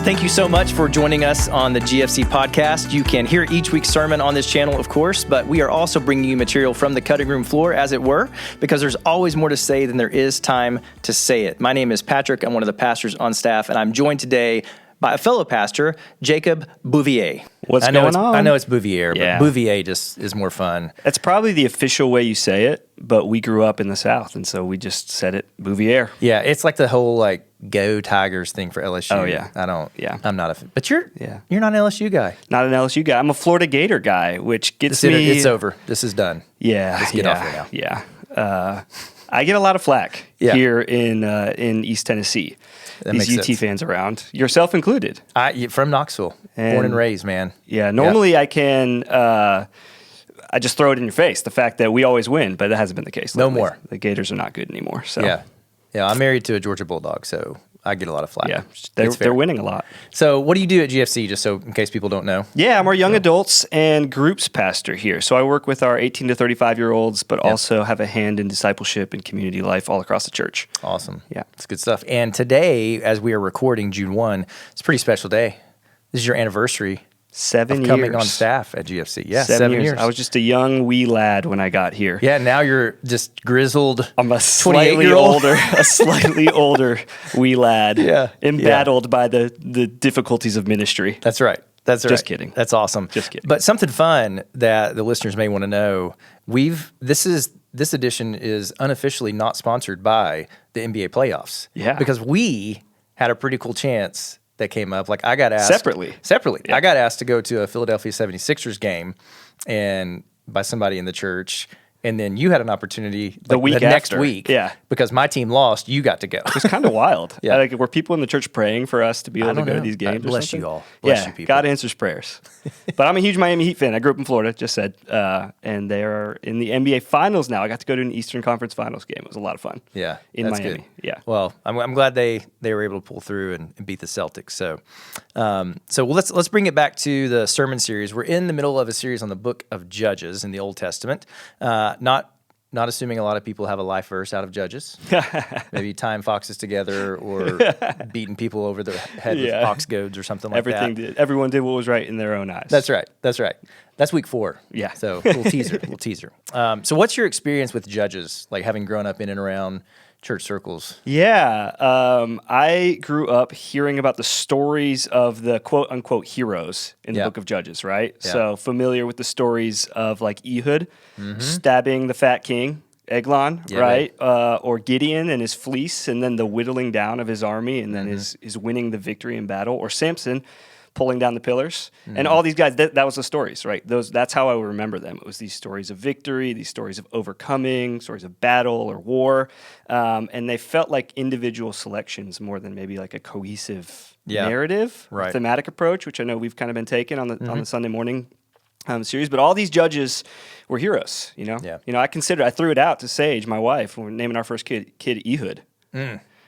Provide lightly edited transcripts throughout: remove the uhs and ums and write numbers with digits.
Thank you so much for joining us on the GFC podcast. You can hear each week's sermon on this channel, of course, but we are also bringing you material from the cutting room floor, as it were, because there's always more to say than there is time to say it. My name is Patrick. I'm one of the pastors on staff, and I'm joined today by a fellow pastor, Jacob Bouvier. What's going on? I know it's Bouvier, but Bouvier just is more fun. That's probably the official way you say it, but we grew up in the South, and so we just said it Bouvier. Yeah, it's like the whole Go Tigers thing for LSU. Oh, yeah. I'm not a fan. But you're not an LSU guy. Not an LSU guy. I'm a Florida Gator guy, which gets me... It's over. This is done. Yeah. Let's get off right now. Yeah. I get a lot of flack here in East Tennessee. These UT fans around, yourself included. From Knoxville, born and raised, man. Yeah, normally I can... I just throw it in your face, the fact that we always win, but that hasn't been the case lately. No more. The Gators are not good anymore. So. Yeah, I'm married to a Georgia Bulldog, so I get a lot of flack. Yeah, they're winning a lot. So what do you do at GFC, just so in case people don't know? Yeah, I'm our young adults and groups pastor here. So I work with our 18 to 35-year-olds, but also have a hand in discipleship and community life all across the church. Awesome. Yeah. It's good stuff. And today, as we are recording June 1, it's a pretty special day. This is your anniversary. 7 years. Coming on staff at GFC. Yeah, 7 years. I was just a young wee lad when I got here. Yeah, now you're just grizzled. I'm a slightly older wee lad. Yeah. Embattled by the difficulties of ministry. That's right. Just kidding. That's awesome. Just kidding. But something fun that the listeners may want to know, this edition is unofficially not sponsored by the NBA playoffs. Yeah. Because we had a pretty cool chance that came up. Like I got asked separately. Yeah. I got asked to go to a Philadelphia 76ers game and by somebody in the church. And then you had an opportunity the next week. Yeah. Because my team lost, you got to go. It was kind of wild. Yeah. Were people in the church praying for us to be able to go to these games? Bless you all. Bless you people. God answers prayers. But I'm a huge Miami Heat fan. I grew up in Florida, just said. And they are in the NBA Finals now. I got to go to an Eastern Conference Finals game. It was a lot of fun. Yeah. In that's Miami. Good. Yeah. Well, I'm glad they were able to pull through and beat the Celtics. So let's bring it back to the sermon series. We're in the middle of a series on the book of Judges in the Old Testament. Not assuming a lot of people have a life verse out of Judges. Maybe tying foxes together or beating people over the head with ox goads or something like that. Everyone did what was right in their own eyes. That's right. That's week 4. Yeah. So little teaser. So what's your experience with Judges, like having grown up in and around church circles? Yeah. I grew up hearing about the stories of the quote-unquote heroes in the book of Judges, right? Yeah. So familiar with the stories of like Ehud stabbing the fat king, Eglon, right? Or Gideon and his fleece, and then the whittling down of his army, and then his winning the victory in battle, or Samson pulling down the pillars. And all these guys, that was the stories, right? That's how I would remember them. It was these stories of victory, these stories of overcoming, stories of battle or war. And they felt like individual selections more than maybe like a cohesive narrative, thematic approach, which I know we've kind of been taking on the Sunday morning series. But all these judges were heroes, you know? Yeah. You know, I threw it out to Sage, my wife, when we're naming our first kid Ehud.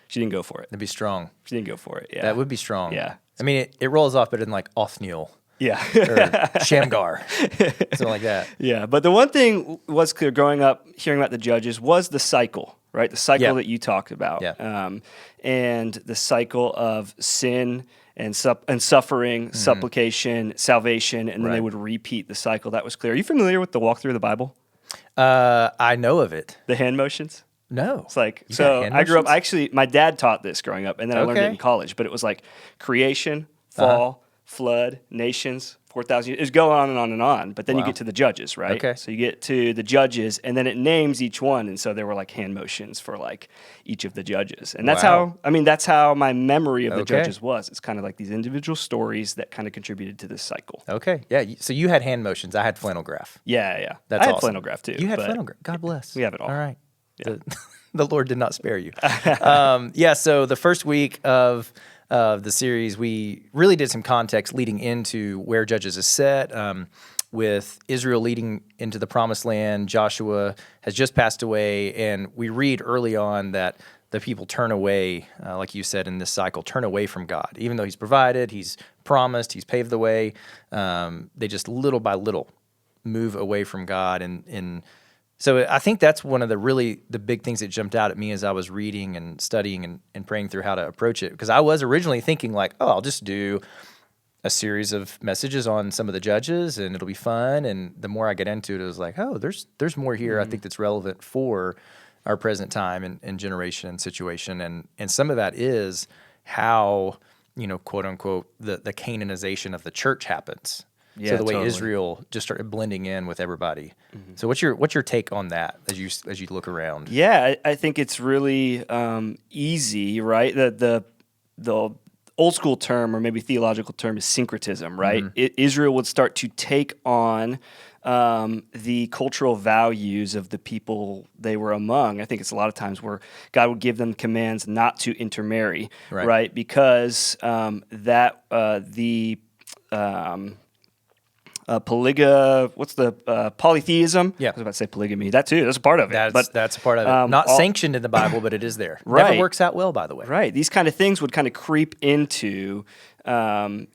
She didn't go for it. That'd be strong. She didn't go for it, yeah. That would be strong. Yeah. I mean, it rolls off better than like Othniel. Yeah. Or Shamgar. Something like that. Yeah. But the one thing was clear growing up, hearing about the judges, was the cycle, right? The cycle that you talked about. Yeah. And the cycle of sin and suffering, supplication, salvation, and then they would repeat the cycle. That was clear. Are you familiar with the walkthrough of the Bible? I know of it. The hand motions? No. It's like, so I grew up, my dad taught this growing up, and then I learned it in college, but it was like creation, fall, flood, nations, 4,000 years. It was going on and on and on, but then you get to the judges, right? Okay. So you get to the judges, and then it names each one, and so there were like hand motions for like each of the judges. And that's that's how my memory of the judges was. It's kind of like these individual stories that kind of contributed to this cycle. Okay. Yeah. So you had hand motions. I had flannel graph. Yeah. That's I had awesome. flannel graph too. You had flannel graph. God bless. We have it all. All right. Yeah. The Lord did not spare you. So the first week of the series, we really did some context leading into where Judges is set, with Israel leading into the Promised Land. Joshua has just passed away, and we read early on that the people turn away, like you said in this cycle, turn away from God. Even though He's provided, He's promised, He's paved the way, they just little by little move away from God, and So I think that's one of the big things that jumped out at me as I was reading and studying and praying through how to approach it. Because I was originally thinking like, oh, I'll just do a series of messages on some of the judges and it'll be fun. And the more I get into it, it was like, oh, there's more here I think that's relevant for our present time and generation and situation. And some of that is how, quote unquote, the canonization of the church happens. Yeah, so the way totally. Israel just started blending in with everybody. So what's your take on that as you look around? Yeah, I think it's really easy, right? The old school term or maybe theological term is syncretism, right? Israel would start to take on the cultural values of the people they were among. I think it's a lot of times where God would give them commands not to intermarry, right? Because polytheism? Yeah. I was about to say polygamy. That too, that's a part of it. That's a part of it. Not sanctioned in the Bible, but it is there. Right. Never works out well, by the way. Right. These kind of things would kind of creep into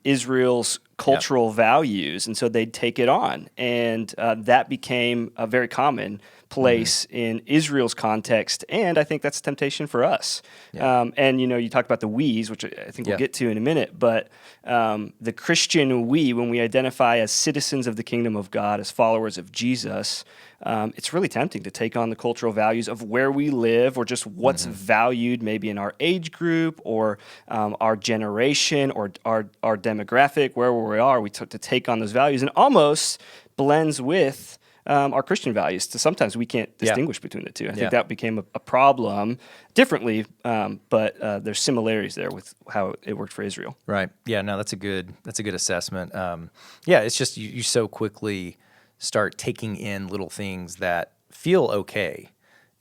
Israel's cultural values, and so they'd take it on. And that became a very common place in Israel's context, and I think that's a temptation for us. Yeah. And you talked about the we's, which I think we'll get to in a minute, but the Christian we, when we identify as citizens of the kingdom of God, as followers of Jesus, it's really tempting to take on the cultural values of where we live or just what's valued maybe in our age group or our generation or our demographic, wherever we are, we took to take on those values and almost blends with our Christian values. So sometimes we can't distinguish between the two. I think that became a problem differently, but there's similarities there with how it worked for Israel. Right. Yeah. No, that's a good assessment. It's just you so quickly start taking in little things that feel okay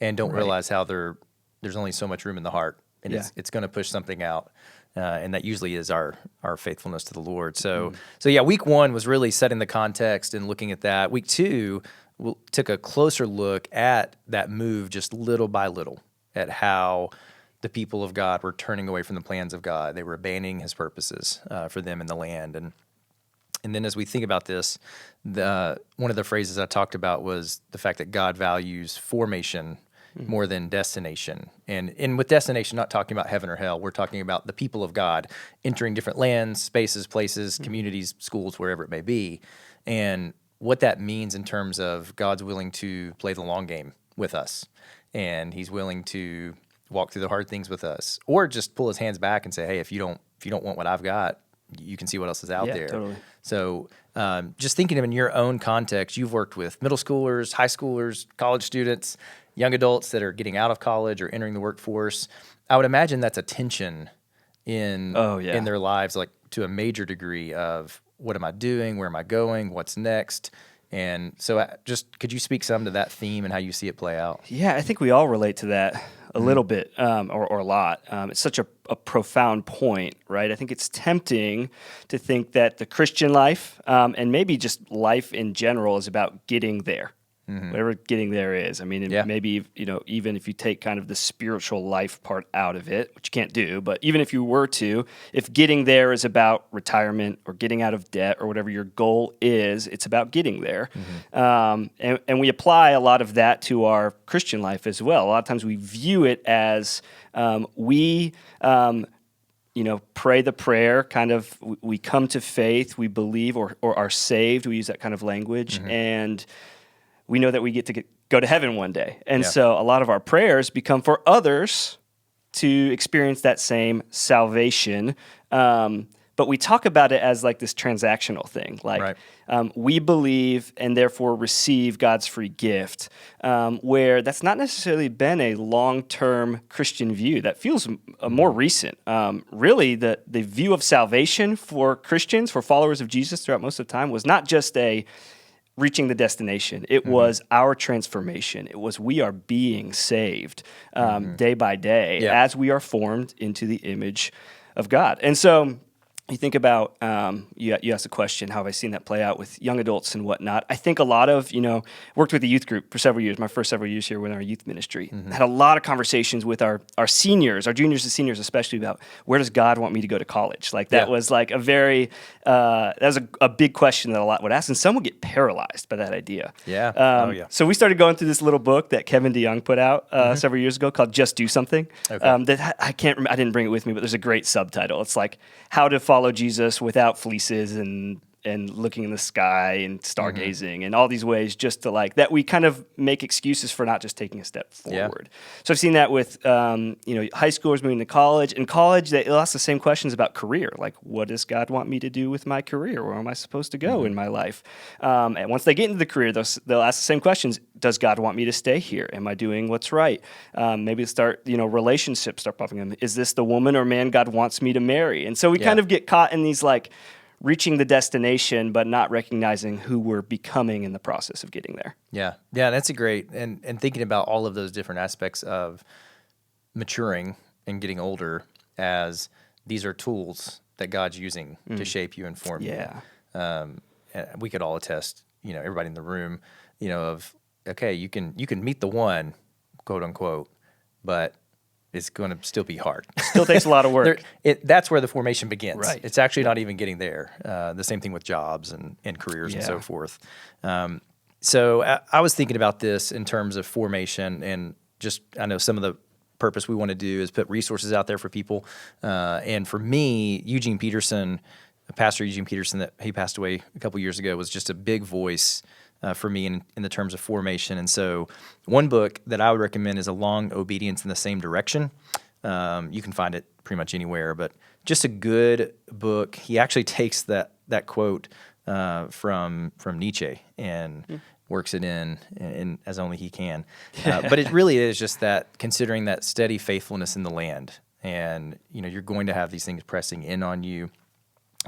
and don't realize how there's only so much room in the heart, and it's going to push something out. And that usually is our faithfulness to the Lord. So week 1 was really setting the context and looking at that. Week 2 took a closer look at that move just little by little, at how the people of God were turning away from the plans of God. They were abandoning his purposes for them in the land. And then as we think about this, one of the phrases I talked about was the fact that God values formation more than destination. And with destination, not talking about heaven or hell, we're talking about the people of God entering different lands, spaces, places, communities, schools, wherever it may be. And what that means in terms of God's willing to play the long game with us. And he's willing to walk through the hard things with us, or just pull his hands back and say, hey, if you don't want what I've got, you can see what else is out there. Totally. So just thinking of in your own context, you've worked with middle schoolers, high schoolers, college students, young adults that are getting out of college or entering the workforce. I would imagine that's a tension in their lives, like to a major degree of what am I doing, where am I going, what's next? And so just could you speak some to that theme and how you see it play out? Yeah, I think we all relate to that a little bit or a lot. It's such a profound point, right? I think it's tempting to think that the Christian life and maybe just life in general is about getting there. Whatever getting there is. I mean, maybe, even if you take kind of the spiritual life part out of it, which you can't do, but even if you were to, if getting there is about retirement or getting out of debt or whatever your goal is, it's about getting there. And we apply a lot of that to our Christian life as well. A lot of times we view it as we pray the prayer, kind of, we come to faith, we believe or are saved. We use that kind of language. And we know that we get to go to heaven one day. And so a lot of our prayers become for others to experience that same salvation. But we talk about it as like this transactional thing. Like we believe and therefore receive God's free gift, where that's not necessarily been a long-term Christian view. That feels more recent. Really, the view of salvation for Christians, for followers of Jesus throughout most of the time, was not just a reaching the destination. It was our transformation. It was we are being saved day by day as we are formed into the image of God. And so, you think about, you asked the question, how have I seen that play out with young adults and whatnot? I think a lot of, worked with a youth group for several years, my first several years here with our youth ministry, had a lot of conversations with our seniors, our juniors and seniors especially, about where does God want me to go to college? Like that was like that was a big question that a lot would ask, and some would get paralyzed by that idea. Yeah. So we started going through this little book that Kevin DeYoung put out several years ago called Just Do Something. Okay. That I can't remember, I didn't bring it with me, but there's a great subtitle. It's like how to follow Jesus without fleeces and looking in the sky and stargazing and all these ways, just to like that we kind of make excuses for not just taking a step forward. So I've seen that with high schoolers moving to college. In college, they'll ask the same questions about career, like what does God want me to do with my career? Where am I supposed to go in my life? And once they get into the career, they'll ask the same questions. Does God want me to stay here? Am I doing what's right? Maybe relationships start popping in. Is this the woman or man God wants me to marry? And so we kind of get caught in these like reaching the destination, but not recognizing who we're becoming in the process of getting there. Yeah, that's a great, and thinking about all of those different aspects of maturing and getting older, as these are tools that God's using to shape you and form you. And we could all attest, everybody in the room, of, okay, you can meet the one, quote unquote, but it's going to still be hard. Still takes a lot of work. That's where the formation begins. Right. It's actually not even getting there. The same thing with jobs and careers and so forth. So I was thinking about this in terms of formation, and just I know some of the purpose we want to do is put resources out there for people. And for me, Pastor Eugene Peterson, that he passed away a couple years ago, was just a big voice for me in the terms of formation. And so one book that I would recommend is Along Obedience in the Same Direction. You can find it pretty much anywhere, but just a good book. He actually takes that quote from Nietzsche and works it in as only he can. But it really is just that, considering that steady faithfulness in the land. And, you're going to have these things pressing in on you,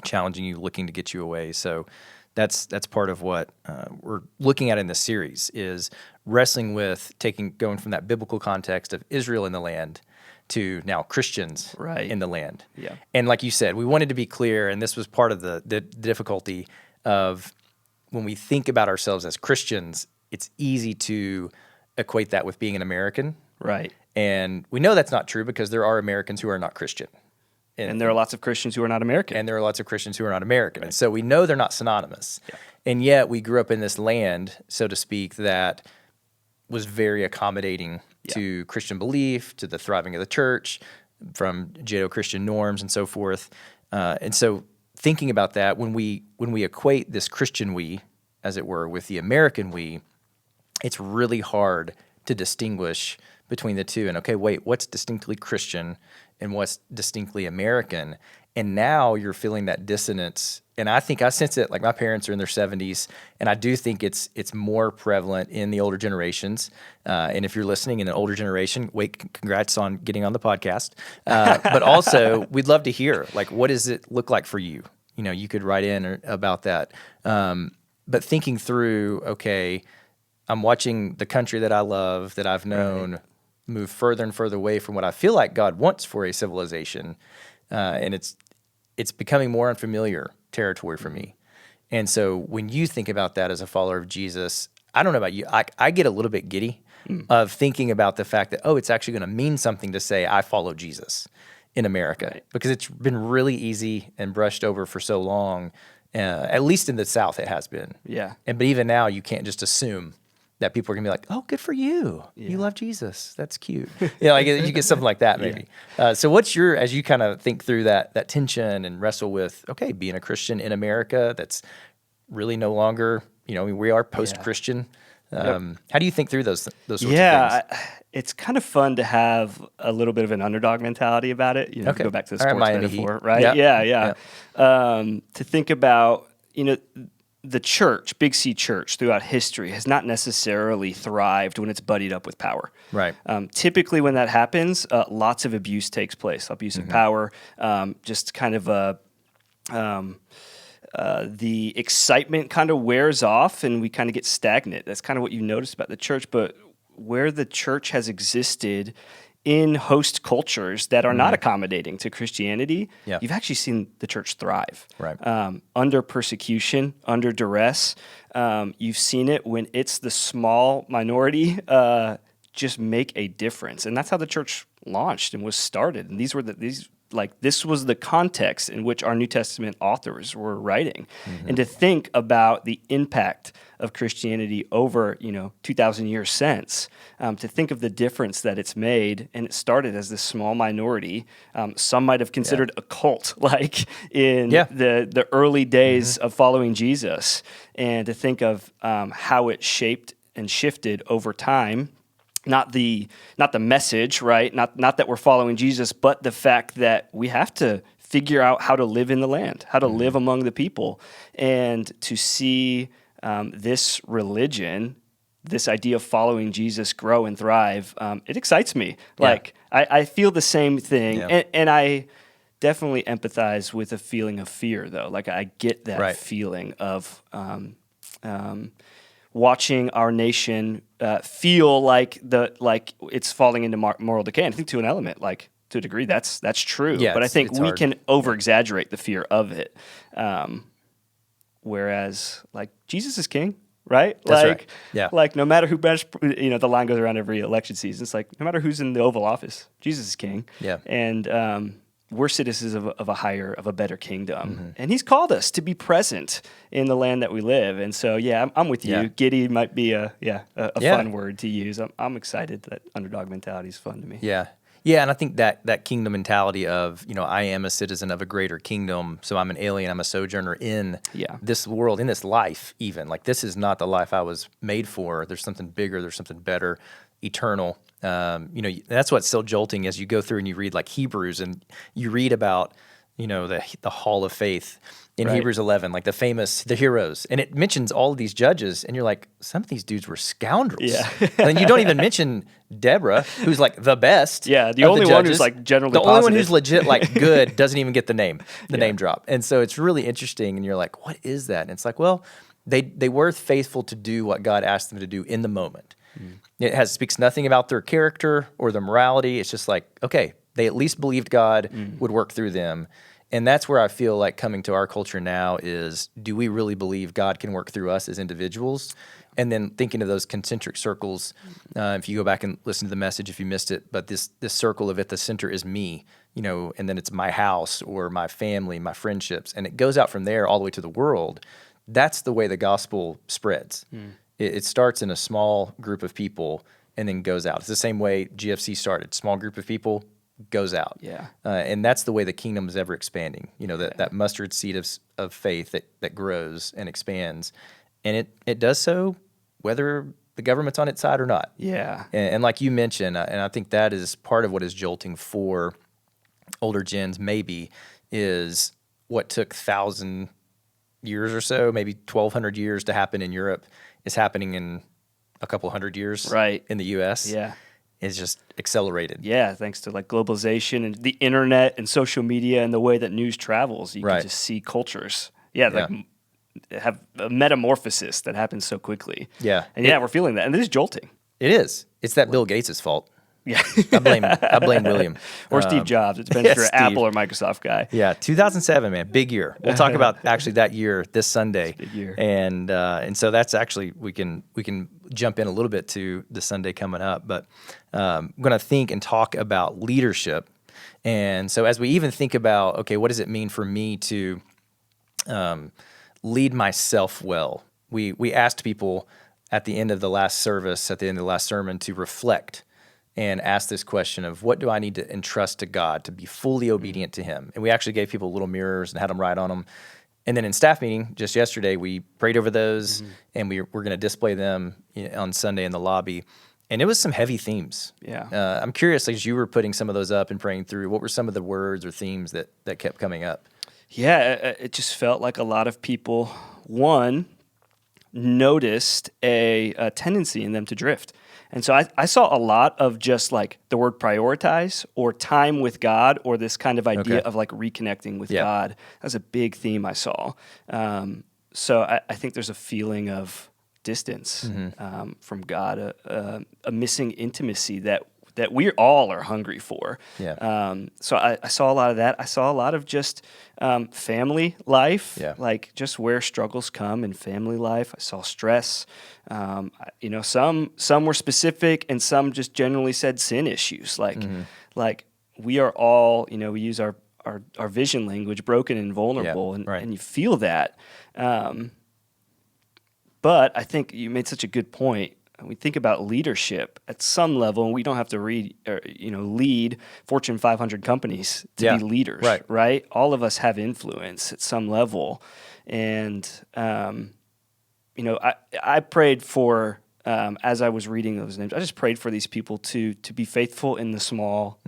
challenging you, looking to get you away. So that's part of what we're looking at in this series, is wrestling with going from that biblical context of Israel in the land to now Christians in the land. Yeah. And like you said, we wanted to be clear, and this was part of the difficulty of when we think about ourselves as Christians, it's easy to equate that with being an American. Right. And we know that's not true, because there are Americans who are not Christian. And there are lots of Christians who are not American. And there are lots of Christians who are not American. Right. And so we know they're not synonymous. Yeah. And yet we grew up in this land, so to speak, that was very accommodating to Christian belief, to the thriving of the church, from Judeo-Christian norms and so forth. And so thinking about that, when we equate this Christian we, as it were, with the American we, it's really hard to distinguish between the two. And okay, wait, what's distinctly Christian and what's distinctly American? And now you're feeling that dissonance. And I think I sense it, like my parents are in their 70s, and I do think it's more prevalent in the older generations. And if you're listening in an older generation, congrats on getting on the podcast. But also, we'd love to hear, like, what does it look like for you? You could write in about that. But thinking through, okay, I'm watching the country that I love, that I've known, move further and further away from what I feel like God wants for a civilization, and it's becoming more unfamiliar territory for me. And so when you think about that as a follower of Jesus, I don't know about you, I get a little bit giddy of thinking about the fact that, it's actually going to mean something to say I follow Jesus in America, because it's been really easy and brushed over for so long. At least in the South, it has been. Yeah. But even now, you can't just assume that people are going to be like, oh, good for you. Yeah. You love Jesus. That's cute. Like you get something like that maybe. So what's as you kind of think through that tension and wrestle with, okay, being a Christian in America that's really no longer, we are post-Christian. How do you think through those sorts of things? It's kind of fun to have a little bit of an underdog mentality about it. Go back to the sports metaphor, right? Yeah. To think about, the church, Big C church, throughout history has not necessarily thrived when it's buddied up with power. Right. Typically, when that happens, lots of abuse takes place. Abuse of power, just kind of the excitement kind of wears off, and we kind of get stagnant. That's kind of what you notice about the church. But where the church has existed in host cultures that are not accommodating to Christianity, Yeah. you've actually seen the church thrive. Right. Under persecution, under duress, you've seen it when it's the small minority just make a difference. And that's how the church launched and was started. And this was the context in which our New Testament authors were writing. And to think about the impact of Christianity over 2,000 years since, to think of the difference that it's made, and it started as this small minority. Some might have considered a cult, like in the early days of following Jesus, and to think of how it shaped and shifted over time. Not the message, right? Not that we're following Jesus, but the fact that we have to figure out how to live in the land, how to live among the people, and to see this religion, this idea of following Jesus grow and thrive. It excites me. Yeah. Like I feel the same thing, Yeah. and I definitely empathize with a feeling of fear, though. Like I get that feeling of watching our nation feel like it's falling into moral decay. And I think to an element, like to a degree, that's true. Yeah, but I think we hard. can over-exaggerate the fear of it. Whereas, like, Jesus is king, right? That's like, right. Yeah. Like, no matter who, the line goes around every election season. It's like, no matter who's in the Oval Office, Jesus is king. Yeah. And we're citizens of a better kingdom. And he's called us to be present in the land that we live. And so, I'm with you. Yeah. Giddy might be a fun word to use. I'm excited that underdog mentality is fun to me. Yeah. Yeah, and I think that kingdom mentality of, I am a citizen of a greater kingdom, so I'm an alien, I'm a sojourner in this world, in this life even. Like, this is not the life I was made for. There's something bigger, there's something better, eternal. That's what's so jolting as you go through and you read like Hebrews and you read about, the hall of faith in Hebrews 11, like the heroes. And it mentions all of these judges and you're like, some of these dudes were scoundrels. Yeah. And then you don't even mention Deborah, who's like the best. Yeah, the of only the one judges. who's like generally The positive. only one who's legit like good doesn't even get the name drop. And so it's really interesting and you're like, what is that? And it's like, well, they were faithful to do what God asked them to do in the moment. It speaks nothing about their character or their morality. It's just like, okay, they at least believed God would work through them. And that's where I feel like coming to our culture now is, do we really believe God can work through us as individuals? And then thinking of those concentric circles, if you go back and listen to the message, if you missed it, but this circle of at the center is me, and then it's my house or my family, my friendships, and it goes out from there all the way to the world. That's the way the gospel spreads. It starts in a small group of people and then goes out. It's the same way GFC started. Small group of people goes out. Yeah. And that's the way the kingdom is ever expanding. That mustard seed of faith that grows and expands. And it does so whether the government's on its side or not. Yeah. And like you mentioned, and I think that is part of what is jolting for older gens maybe, is what took 1,000 years or so, maybe 1,200 years to happen in Europe is happening in a couple hundred years in the U.S. Yeah. It's just accelerated. Yeah, thanks to like globalization and the internet and social media and the way that news travels, you can just see cultures. Like have a metamorphosis that happens so quickly. Yeah. And we're feeling that. And it is jolting. It is. It's that Bill Gates' fault. Yeah. I blame William. Or Steve Jobs. It depends if you're an Apple or Microsoft guy. Yeah, 2007, man, big year. We'll talk about actually that year this Sunday. Big year. And so that's actually we can jump in a little bit to the Sunday coming up, but I'm going to think and talk about leadership. And so as we even think about, okay, what does it mean for me to lead myself well? We asked people at the end of the last service, at the end of the last sermon, to reflect and ask this question of, what do I need to entrust to God to be fully obedient to Him? And we actually gave people little mirrors and had them write on them. And then in staff meeting just yesterday, we prayed over those, and we're going to display them on Sunday in the lobby. And it was some heavy themes. Yeah. I'm curious, as you were putting some of those up and praying through, what were some of the words or themes that kept coming up? Yeah, it just felt like a lot of people, one, noticed a tendency in them to drift. And so I saw a lot of just like the word prioritize or time with God, or this kind of idea of like reconnecting with God. That's a big theme I saw. So I think there's a feeling of distance from God, a missing intimacy that that we all are hungry for. Yeah. So I saw a lot of that. I saw a lot of just family life, Yeah. like just where struggles come in family life. I saw stress. Some were specific, and some just generally said sin issues. Like we are all, we use our vision language, broken and vulnerable, and you feel that. But I think you made such a good point. We think about leadership at some level, and we don't have to lead Fortune 500 companies to be leaders, right? All of us have influence at some level, and I prayed for as I was reading those names. I just prayed for these people to be faithful in the small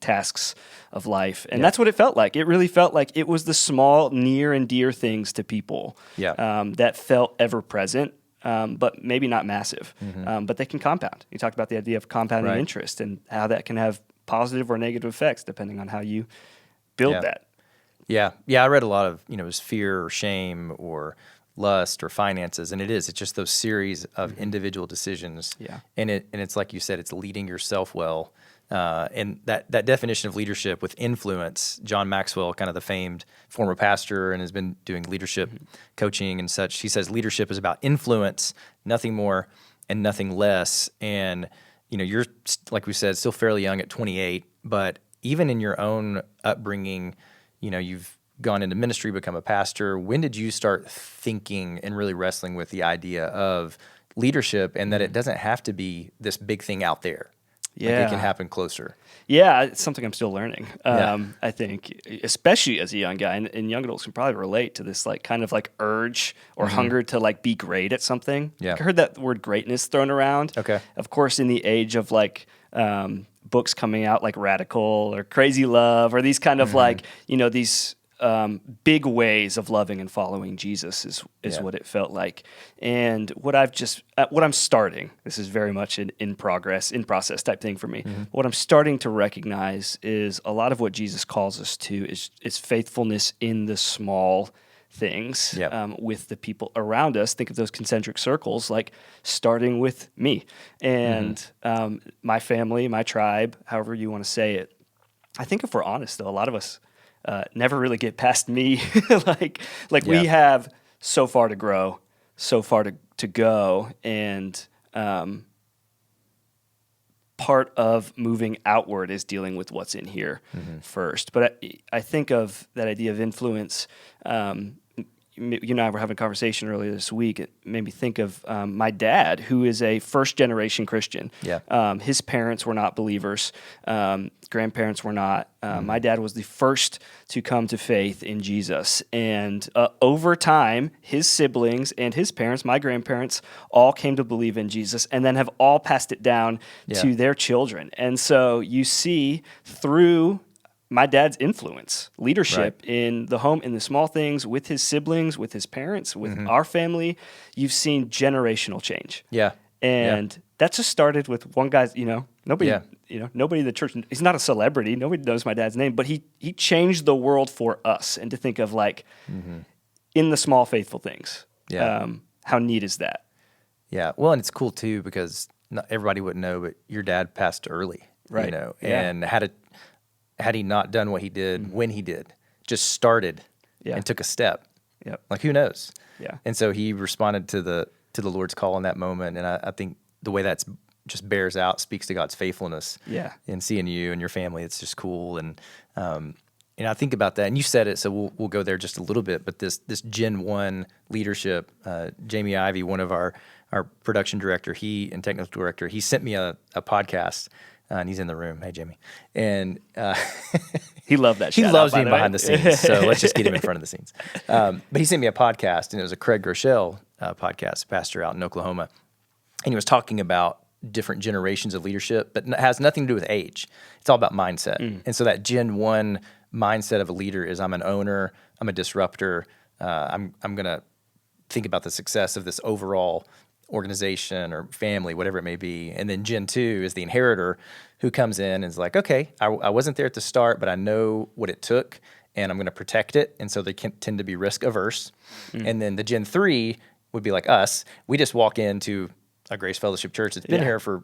tasks of life, and that's what it felt like. It really felt like it was the small, near and dear things to people that felt ever present. But maybe not massive, but they can compound. You talked about the idea of compounding interest and how that can have positive or negative effects depending on how you build that. Yeah. I read a lot of, it was fear or shame or lust or finances, and it's just those series of individual decisions. Yeah. And it's like you said, it's leading yourself well. And that definition of leadership with influence, John Maxwell, kind of the famed former pastor and has been doing leadership coaching and such, he says leadership is about influence, nothing more and nothing less. And, you're, like we said, still fairly young at 28, but even in your own upbringing, you've gone into ministry, become a pastor. When did you start thinking and really wrestling with the idea of leadership and that it doesn't have to be this big thing out there? Yeah. Like it can happen closer. Yeah, it's something I'm still learning. I think, especially as a young guy, and young adults can probably relate to this kind of urge or hunger to be great at something. Yeah. I heard that word greatness thrown around. Okay. Of course, in the age of books coming out like Radical or Crazy Love or these kind of these big ways of loving and following Jesus is what it felt like. And what I'm starting, this is very much an in process type thing for me. What I'm starting to recognize is a lot of what Jesus calls us to is faithfulness in the small things with the people around us. Think of those concentric circles, starting with me and my family, my tribe, however you want to say it. I think if we're honest, though, a lot of us never really get past me. We have so far to grow, so far to go, and part of moving outward is dealing with what's in here first. But I think of that idea of influence. You and I were having a conversation earlier this week. It made me think of my dad, who is a first-generation Christian. Yeah. His parents were not believers. Grandparents were not. My dad was the first to come to faith in Jesus. And over time, his siblings and his parents, my grandparents, all came to believe in Jesus and then have all passed it down to their children. And so you see through my dad's influence, leadership in the home, in the small things, with his siblings, with his parents, with our family, you've seen generational change. Yeah. And that just started with one guy's, nobody in the church, he's not a celebrity, nobody knows my dad's name, but he changed the world for us. And to think of in the small faithful things, how neat is that? Yeah. Well, and it's cool too, because not everybody wouldn't know, but your dad passed early, right? And had he not done what he did when he did, just started and took a step, who knows? Yeah. And so he responded to the Lord's call in that moment. And I think the way that's just bears out, speaks to God's faithfulness in seeing you and your family. It's just cool. And I think about that, and you said it, so we'll go there just a little bit, but this Gen 1 leadership, Jamie Ivey, one of our production director, and technical director, he sent me a podcast. And he's in the room. Hey, Jimmy. And he loved that. He loves being behind the scenes. So let's just get him in front of the scenes. But he sent me a podcast, and it was a Craig Groeschel podcast, pastor out in Oklahoma. And he was talking about different generations of leadership, but it has nothing to do with age. It's all about mindset. And so that Gen 1 mindset of a leader is I'm an owner, I'm a disruptor, I'm going to think about the success of this overall organization or family, whatever it may be. And then Gen 2 is the inheritor who comes in and is like, okay, I wasn't there at the start, but I know what it took and I'm going to protect it. And so they tend to be risk averse. And then the Gen 3 would be like us. We just walk into a Grace Fellowship church that's been here for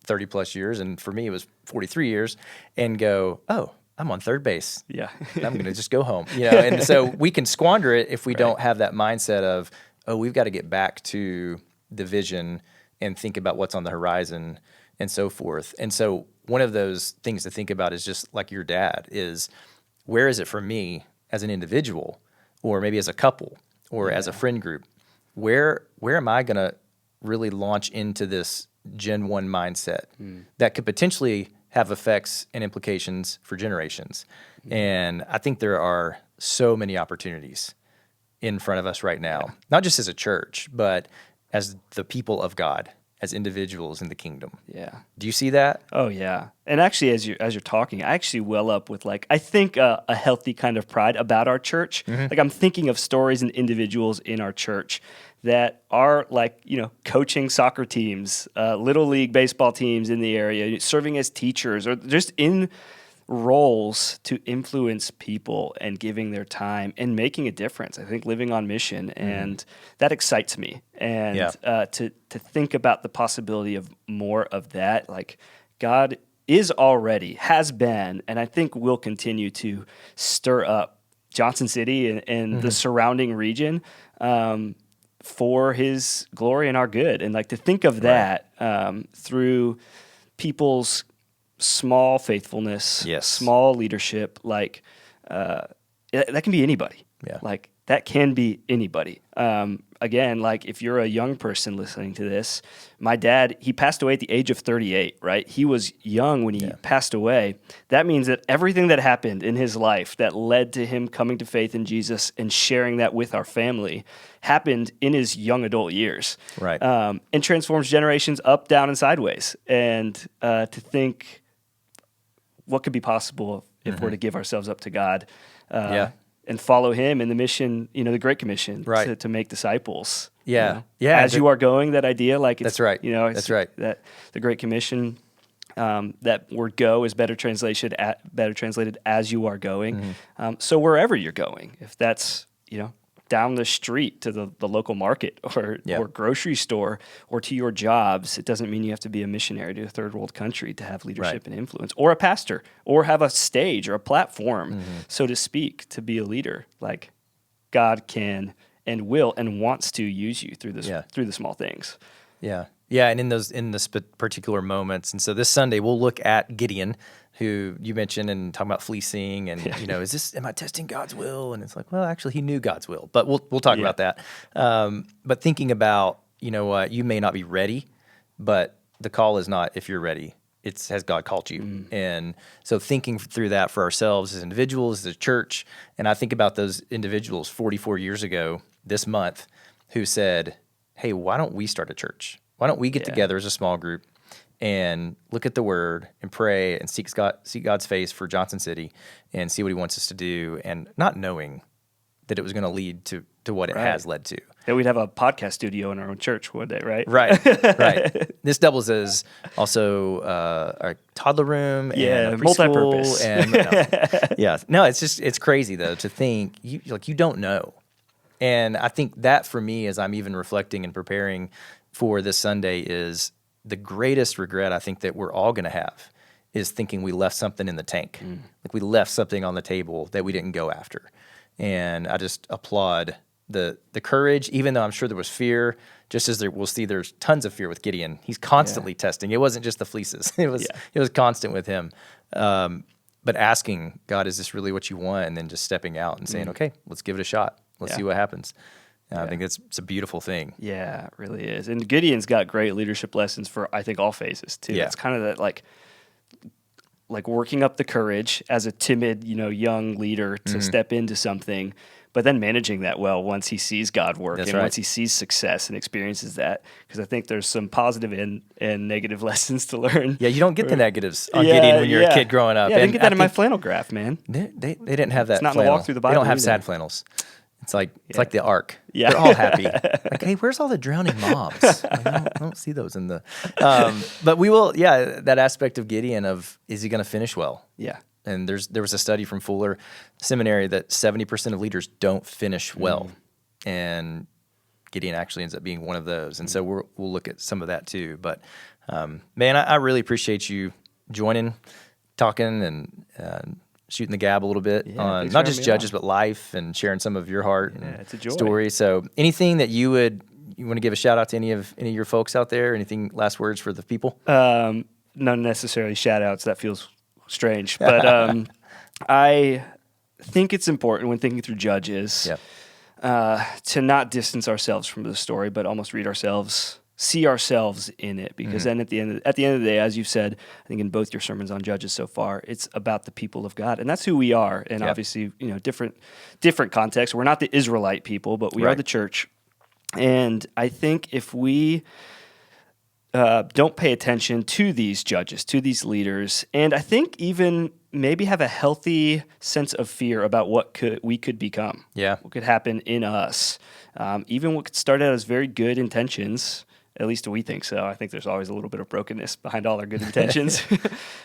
30 plus years, and for me it was 43 years, and go, oh, I'm on third base. Yeah. I'm going to just go home. And so we can squander it if we don't have that mindset of, oh, we've got to get back to the vision and think about what's on the horizon and so forth. And so one of those things to think about is just like your dad is, where is it for me as an individual, or maybe as a couple, or as a friend group? Where am I going to really launch into this Gen 1 mindset that could potentially have effects and implications for generations? And I think there are so many opportunities in front of us right now, not just as a church, but as the people of God, as individuals in the kingdom. Yeah. Do you see that? Oh yeah. And actually, as you're talking, I actually well up with I think a healthy kind of pride about our church. Like I'm thinking of stories and individuals in our church that are coaching soccer teams, little league baseball teams in the area, serving as teachers, or just in roles to influence people and giving their time and making a difference. I think living on mission, and that excites me. And to think about the possibility of more of that, God is already, has been, and I think will continue to stir up Johnson City and the surrounding region for His glory and our good. And to think of that through people's small faithfulness, small leadership, that can be anybody. Yeah. That can be anybody. Again, if you're a young person listening to this, my dad, he passed away at the age of 38, right? He was young when he passed away. That means that everything that happened in his life that led to him coming to faith in Jesus and sharing that with our family happened in his young adult years. Right. And transforms generations up, down, and sideways. And to think what could be possible if we're to give ourselves up to God and follow Him in the mission, the Great Commission, to make disciples. Yeah. As you are going, that idea, that's right. That's right. That the Great Commission, that word "go" is better translated as you are going. So wherever you're going, if that's down the street to the local market or grocery store or to your jobs, it doesn't mean you have to be a missionary to a third world country to have leadership and influence, or a pastor, or have a stage or a platform, so to speak, to be a leader. God can and will and wants to use you through this through the small things. Yeah. And in the particular moments. And so this Sunday we'll look at Gideon, who you mentioned, and talking about fleecing, and am I testing God's will? And it's well, actually, he knew God's will, but we'll talk about that. But thinking about, you may not be ready, but the call is not if you're ready. It's has God called you, and so thinking through that for ourselves as individuals, as a church, and I think about those individuals 44 years ago this month who said, "Hey, why don't we start a church? Why don't we get together as a small group and look at the Word and pray and seek God's face for Johnson City and see what He wants us to do," and not knowing that it was going to lead to what it has led to. That we'd have a podcast studio in our own church one day, right? Right. This doubles as also a toddler room and a preschool. Multi-purpose. And it's crazy though to think you don't know. And I think that for me, as I'm even reflecting and preparing for this Sunday, is the greatest regret I think that we're all going to have is thinking we left something in the tank. We left something on the table that we didn't go after. And I just applaud the courage, even though I'm sure there was fear, just as we'll see there's tons of fear with Gideon. He's constantly testing. It wasn't just the fleeces. It was constant with him. But asking, God, is this really what you want? And then just stepping out and saying, okay, let's give it a shot. Let's see what happens. I think it's a beautiful thing. Yeah, it really is. And Gideon's got great leadership lessons for, I think, all phases, too. Yeah. It's kind of that, like working up the courage as a timid, young leader to step into something, but then managing that well once he sees God work once he sees success and experiences that. Because I think there's some positive and negative lessons to learn. Yeah, you don't get the negatives on Gideon when you're a kid growing up. Yeah, I didn't get that in my flannel graph, man. They didn't have that. It's not flannel. in the walk through the Bible. They don't have either. Sad flannels. It's like the Ark. Yeah. They're all happy. Hey, where's all the drowning moms? I don't see those in the. But we will. Yeah, that aspect of Gideon of, is he going to finish well? Yeah. And there was a study from Fuller Seminary that 70% of leaders don't finish well, and Gideon actually ends up being one of those. And so we'll look at some of that too. But man, I really appreciate you joining, talking, and shooting the gab a little bit on not just Judges, but life, and sharing some of your heart and story. So anything that you want to give a shout out to any of your folks out there? Anything, last words for the people? Not necessarily shout outs. That feels strange. But I think it's important when thinking through Judges to not distance ourselves from the story, but almost see ourselves in it. Because then at the end of the day, as you've said, I think in both your sermons on Judges so far, it's about the people of God, and that's who we are. And obviously, different contexts. We're not the Israelite people, but we are the church. And I think if we don't pay attention to these judges, to these leaders, and I think even maybe have a healthy sense of fear about what we could become, what could happen in us, even what could start out as very good intentions. At least we think so. I think there's always a little bit of brokenness behind all our good intentions,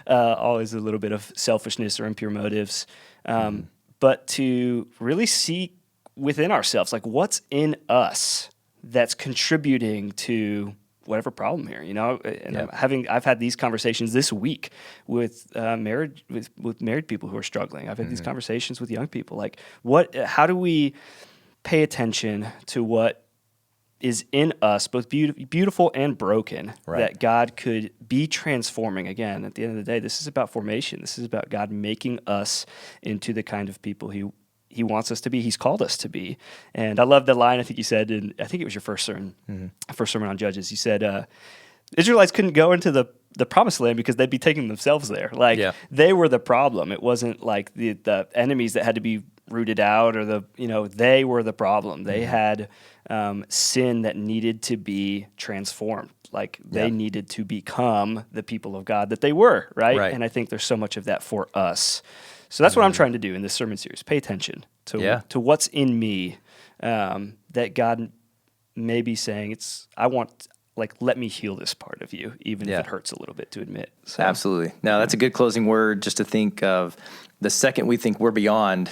always a little bit of selfishness or impure motives. But to really see within ourselves, like what's in us that's contributing to whatever problem here, and I've had these conversations this week with married people who are struggling. I've had these conversations with young people. Like, how do we pay attention to what is in us, both beautiful and broken, that God could be transforming? Again, at the end of the day, this is about formation. This is about God making us into the kind of people He wants us to be. He's called us to be. And I love the line I think you said, and I think it was your first sermon on Judges. You said, Israelites couldn't go into the promised land because they'd be taking themselves there. They were the problem. It wasn't like the enemies that had to be rooted out, or they were the problem. They had sin that needed to be transformed. They needed to become the people of God that they were, right? And I think there's so much of that for us. So that's what I'm trying to do in this sermon series. Pay attention to what's in me that God may be saying, let me heal this part of you, even if it hurts a little bit to admit. So, absolutely. No, that's a good closing word, just to think of the second we think we're beyond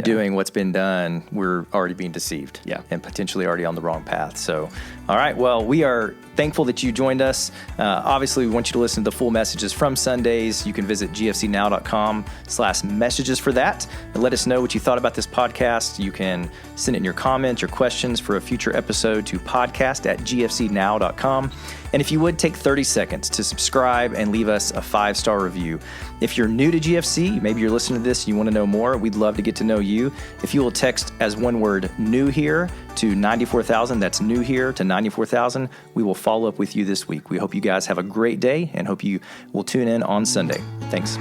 doing what's been done, we're already being deceived and potentially already on the wrong path. So, all right, well, we are thankful that you joined us. Obviously, we want you to listen to the full messages from Sundays. You can visit gfcnow.com/messages for that. And let us know what you thought about this podcast. You can send in your comments or questions for a future episode to podcast@gfcnow.com. And if you would, take 30 seconds to subscribe and leave us a 5-star review. If you're new to GFC, maybe you're listening to this and you want to know more, we'd love to get to know you. If you will text as one word, new here, to 94,000, that's new here to 94,000, we will follow up with you this week. We hope you guys have a great day and hope you will tune in on Sunday. Thanks.